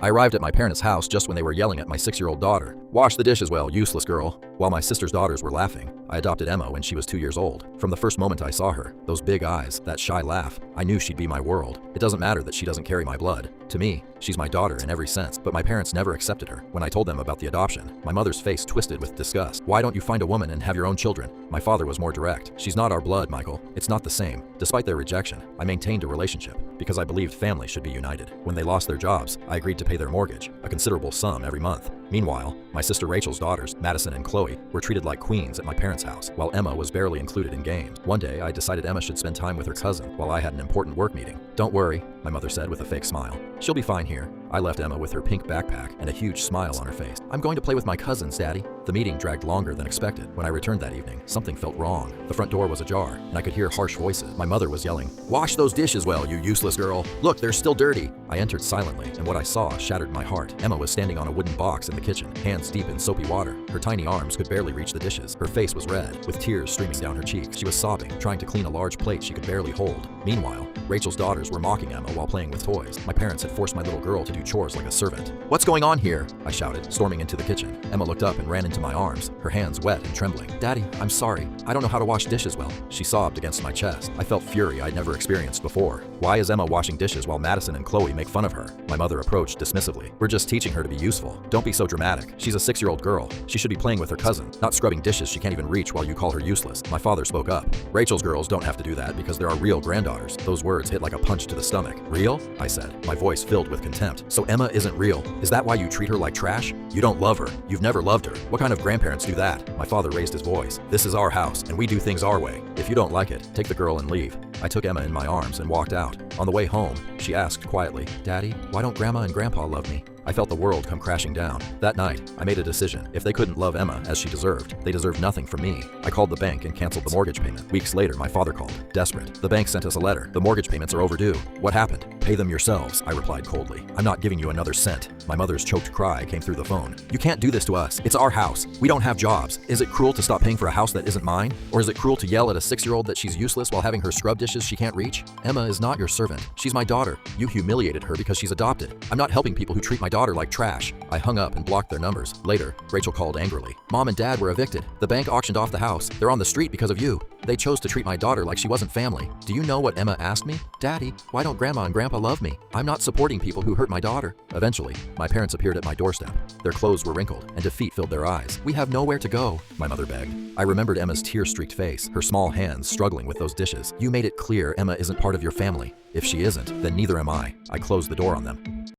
I arrived at my parents' house just when they were yelling at my 6-year-old daughter. "Wash the dishes well, useless girl." While my sister's daughters were laughing, I adopted Emma when she was 2 years old. From the first moment I saw her, those big eyes, that shy laugh, I knew she'd be my world. It doesn't matter that she doesn't carry my blood. To me, she's my daughter in every sense, but my parents never accepted her. When I told them about the adoption, my mother's face twisted with disgust. "Why don't you find a woman and have your own children?" My father was more direct. "She's not our blood, Michael. It's not the same." Despite their rejection, I maintained a relationship because I believed families should be united. When they lost their jobs, I agreed to pay their mortgage, a considerable sum every month. Meanwhile, my sister Rachel's daughters, Madison and Chloe, were treated like queens at my parents' house, while Emma was barely included in games. One day, I decided Emma should spend time with her cousin while I had an important work meeting. "Don't worry," my mother said with a fake smile. "She'll be fine here." I left Emma with her pink backpack and a huge smile on her face. "I'm going to play with my cousins, Daddy." The meeting dragged longer than expected. When I returned that evening, something felt wrong. The front door was ajar, and I could hear harsh voices. My mother was yelling, "Wash those dishes well, you useless girl. Look, they're still dirty." I entered silently, and what I saw shattered my heart. Emma was standing on a wooden box in the kitchen, hands deep in soapy water. Her tiny arms could barely reach the dishes. Her face was red, with tears streaming down her cheeks. She was sobbing, trying to clean a large plate she could barely hold. Meanwhile, Rachel's daughters were mocking Emma while playing with toys. My parents had forced my little girl to do chores like a servant. "What's going on here?" I shouted, storming into the kitchen. Emma looked up and ran into my arms, her hands wet and trembling. "Daddy, I'm sorry. I don't know how to wash dishes well." She sobbed against my chest. I felt fury I'd never experienced before. "Why is Emma washing dishes while Madison and Chloe make fun of her?" My mother approached dismissively. "We're just teaching her to be useful. Don't be so dramatic. She's a 6-year-old girl. She should be playing with her cousin, not scrubbing dishes she can't even reach while you call her useless." My father spoke up. "Rachel's girls don't have to do that because there are real granddaughters." Those words hit like a punch to the stomach. "Real?" I said, my voice filled with contempt. "So Emma isn't real? Is that why you treat her like trash? You don't love her. You've never loved her. What kind of grandparents do that?" My father raised his voice. "This is our house, and we do things our way. If you don't like it, take the girl and leave." I took Emma in my arms and walked out. On the way home, she asked quietly, "Daddy, why don't Grandma and Grandpa love me?" I felt the world come crashing down. That night, I made a decision. If they couldn't love Emma as she deserved, they deserved nothing from me. I called the bank and canceled the mortgage payment. Weeks later, my father called, desperate. "The bank sent us a letter. The mortgage payments are overdue." "What happened?" "Pay them yourselves," I replied coldly. "I'm not giving you another cent." My mother's choked cry came through the phone. "You can't do this to us. It's our house. We don't have jobs. Is it cruel to stop paying for a house that isn't mine? Or is it cruel to yell at a 6-year-old that she's useless while having her scrub dishes she can't reach? Emma is not your servant. She's my daughter. You humiliated her because she's adopted. I'm not helping people who treat my daughter like trash." I hung up and blocked their numbers. Later, Rachel called angrily. "Mom and Dad were evicted. The bank auctioned off the house. They're on the street because of you. They chose to treat my daughter like she wasn't family. Do you know what Emma asked me? Daddy, why don't Grandma and Grandpa love me? I'm not supporting people who hurt my daughter." Eventually, my parents appeared at my doorstep. Their clothes were wrinkled, and defeat filled their eyes. "We have nowhere to go," my mother begged. I remembered Emma's tear-streaked face, her small hands struggling with those dishes. "You made it clear Emma isn't part of your family. If she isn't, then neither am I." I closed the door on them.